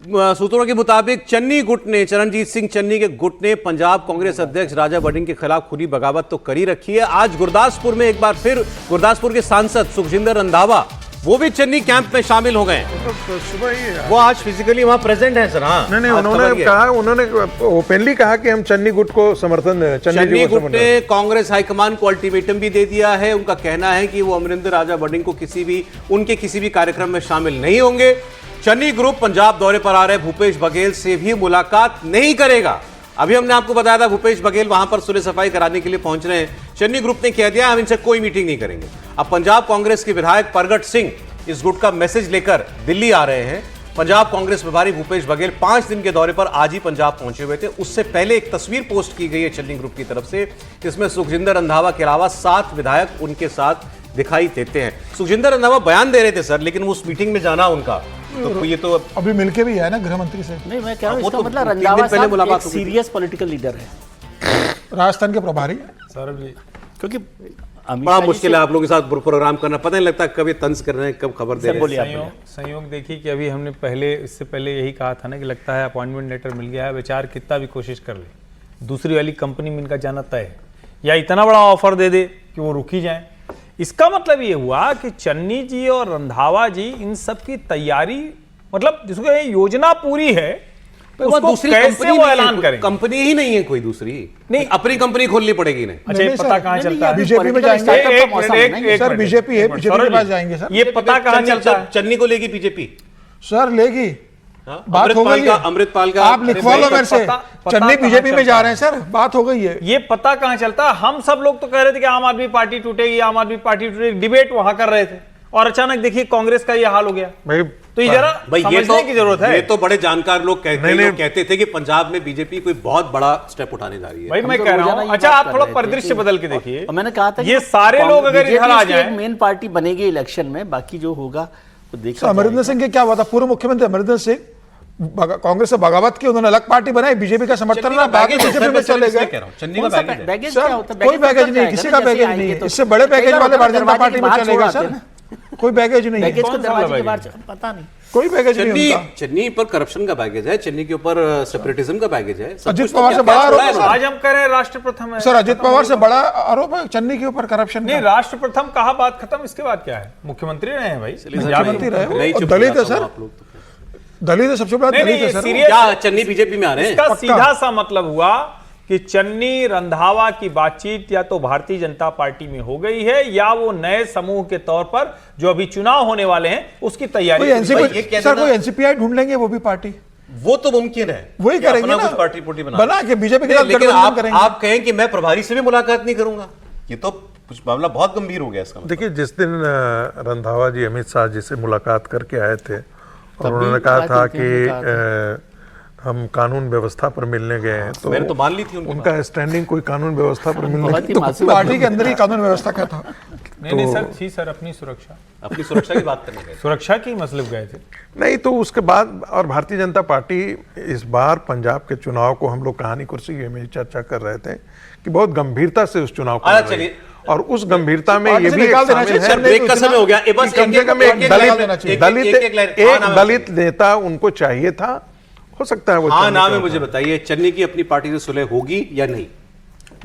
सूत्रों के मुताबिक चन्नी गुट ने, चरणजीत सिंह चन्नी के गुट ने पंजाब कांग्रेस अध्यक्ष राजा वड़िंग के खिलाफ खुली बगावत तो करी रखी है। आज गुरदासपुर में एक बार फिर गुरदासपुर के सांसद सुखजिंदर रंधावा वो भी चन्नी कैंप में शामिल हो गए। तो सुबह ही वो आज फिजिकली वहां प्रेजेंट है सर। हाँ, नहीं, उन्होंने ओपनली कहा कि हम चन्नी गुट को समर्थन, चन्नी गुट ने कांग्रेस हाईकमान को अल्टीमेटम भी दे दिया है। उनका कहना है कि वो अमरिंदर राजा वड़िंग को उनके किसी भी कार्यक्रम में शामिल नहीं होंगे। चन्नी ग्रुप पंजाब दौरे पर आ रहे भूपेश बघेल से भी मुलाकात नहीं करेगा। अभी हमने आपको बताया था भूपेश बघेल वहां पर सुलह सफाई कराने के लिए पहुंच रहे हैं। चन्नी ग्रुप ने कह दिया हम इनसे कोई मीटिंग नहीं करेंगे। अब पंजाब कांग्रेस के विधायक परगट सिंह इस गुट का मैसेज लेकर दिल्ली आ रहे हैं। पंजाब कांग्रेस प्रभारी भूपेश बघेल 5 दिन के दौरे पर आज ही पंजाब पहुंचे हुए थे। उससे पहले एक तस्वीर पोस्ट की गई है चन्नी ग्रुप की तरफ से, जिसमें सुखजिंदर रंधावा के अलावा 7 विधायक उनके साथ दिखाई देते हैं। सुखजिंदर रंधावा बयान दे रहे थे सर, लेकिन उस मीटिंग में जाना उनका तो ये तो अभी मिलके भी है ना गृह मंत्री से। नहीं, मैं कह रहा हूं इसका मतलब रंधावा साहब एक सीरियस पॉलिटिकल लीडर है, राजस्थान के प्रभारी सौरभ जी, क्योंकि बड़ा मुश्किल है आप लोगों के साथ प्रोग्राम करना। पता नहीं लगता कब ये तंज कर रहे हैं, कब खबर दे रहे हैं। संयोग देखिए कि अभी हमने इससे पहले यही कहा था ना कि लगता है अपॉइंटमेंट लेटर मिल गया है, बेचार कितना भी कोशिश कर ले दूसरी वाली कंपनी में इनका जाना तय है, या इतना बड़ा ऑफर दे दे कि वो रुक ही जाए। इसका मतलब ये हुआ कि चन्नी जी और रंधावा जी इन सब की तैयारी, मतलब जिसको ये योजना पूरी है, तो उसको दूसरी कैसे वो ऐलान करें? कंपनी ही नहीं है कोई दूसरी, नहीं अपनी कंपनी खोलनी पड़ेगी। नहीं अच्छा, ये पता कहां चलता है? बीजेपी में जाएंगे सर, बीजेपी है, बीजेपी के पास जाएंगे सर। ये पता कहां चलता है? चन्नी को लेगी बीजेपी सर, लेगी। बात हो गई है, अमृतपाल का आप लिखवा लो मेरे से। चन्नी बीजेपी में जा रहे हैं सर, बात हो गई है। ये पता कहां चलता है? हम सब लोग तो कह रहे थे कि आम आदमी पार्टी टूटेगी, आम आदमी पार्टी टूटेगी, डिबेट वहां कर रहे थे, और अचानक देखिए कांग्रेस का ये हाल हो गया। तो ये जरा समझने की जरूरत है। ये तो बड़े जानकार लोग कहते थे कि पंजाब में बीजेपी कोई बहुत बड़ा स्टेप उठाने जा रही है। भाई मैं कह रहा हूं, अच्छा आप थोड़ा परिदृश्य बदल के देखिए। मैंने कहा था ये सारे लोग अगर इधर आ जाएं, मेन पार्टी बनेगी इलेक्शन में, बाकी जो होगा तो देखा। अमरिंदर सिंह के क्या हुआ था? पूर्व मुख्यमंत्री अमरिंदर सिंह कांग्रेस से बगावत की, उन्होंने अलग पार्टी बनाई, बीजेपी का समर्थन रहा, बाकी बीजेपी में चले गए। कोई बैगेज नहीं, किसी का बैगेज नहीं। इससे बड़े बैगेज वाले भारतीय जनता पार्टी में चले गए सर। कोई बैगेज नहीं, पता नहीं, कोई बैगेज नहीं। चन्नी पर करप्शन का बैगेज है, चन्नी के ऊपर सेपरेटिज्म का बैगेज है। अजित पवार से बड़ा आरोप है। आज हम कह रहे हैं राष्ट्र प्रथम है सर, अजित पवार से बड़ा आरोप है चन्नी के ऊपर करप्शन। नहीं, राष्ट्र प्रथम कहा, बात खत्म। इसके बाद क्या है? मुख्यमंत्री रहे हैं भाई, मुख्यमंत्री रहे, दलित है सर, दलित है, सबसे बड़ा दलित है सर। क्या चन्नी बीजेपी में आ रहे हैं? इसका सीधा सा मतलब हुआ कि चन्नी रंधावा की बातचीत या तो भारतीय जनता पार्टी में हो गई है, या वो नए समूह के तौर पर जो अभी चुनाव होने वाले हैं उसकी तैयारी। कोई एनसीपीआई ढूंढ लेंगे, वो भी पार्टी, वो तो मुमकिन है, वही करेंगे ना, कुछ पार्टी पोटी बना के बीजेपी के साथ। लेकिन आप कहें कि मैं प्रभारी से भी मुलाकात नहीं करूंगा, ये तो कुछ मामला बहुत गंभीर हो गया इसका। देखिए, जिस दिन रंधावा जी अमित शाह जी से मुलाकात करके आए थे और उन्होंने कहा था कि हम कानून व्यवस्था पर मिलने गए हैं, तो मैंने तो मान ली थी उनका स्टैंडिंग कोई कानून व्यवस्था पर मिलने तो पार्टी के अंदर ही कानून व्यवस्था का था। नहीं सर, थी सर अपनी सुरक्षा की बात करने गए, सुरक्षा की मतलब गए थे। नहीं, तो उसके बाद और भारतीय जनता पार्टी इस बार पंजाब के चुनाव को, हम लोग कहानी कुर्सी में चर्चा कर रहे थे कि बहुत गंभीरता से उस चुनाव को, चलिए, और उस गंभीरता में ये भी ब्रेक का समय हो गया। कम से कम एक दलित नेता उनको चाहिए था, हो सकता है वो। हाँ, नाम है, मुझे बताइए, चन्नी की अपनी पार्टी से सुलह होगी या नहीं?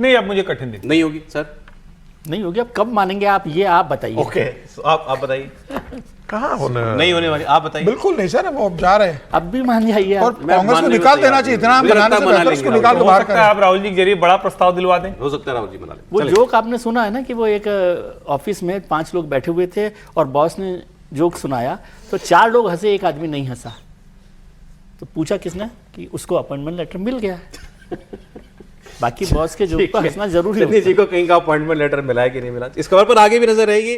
नहीं, अब मुझे कठिन दिखता। नहीं होगी सर, नहीं होगी। अब कब मानेंगे आप, ये आप बताइए। ओके, आप बताइए। कहाँ होने नहीं होने वाली, आप बताइए। बिल्कुल नहीं सर, वो जा रहे हैं, अब भी मान जाइए। और कांग्रेस को निकाल देना चाहिए, इतना बनाने से बेहतर उसको निकाल के बाहर करें। आप राहुल जी के जरिए बड़ा प्रस्ताव दिलवा दें, हो सकता है राहुल जी बना लें। वो जोक आपने सुना है ना कि वो एक ऑफिस में 5 लोग बैठे हुए थे और बॉस ने जोक सुनाया, तो 4 लोग हंसे, एक आदमी नहीं हंसा। तो पूछा किसने, कि उसको अपॉइंटमेंट लेटर मिल गया। बाकी बॉस के जोक पर हंसना जरूरी है। चन्नी जी को कहीं का अपॉइंटमेंट लेटर मिला है कि नहीं मिला, इस खबर पर आगे भी नजर रहेगी।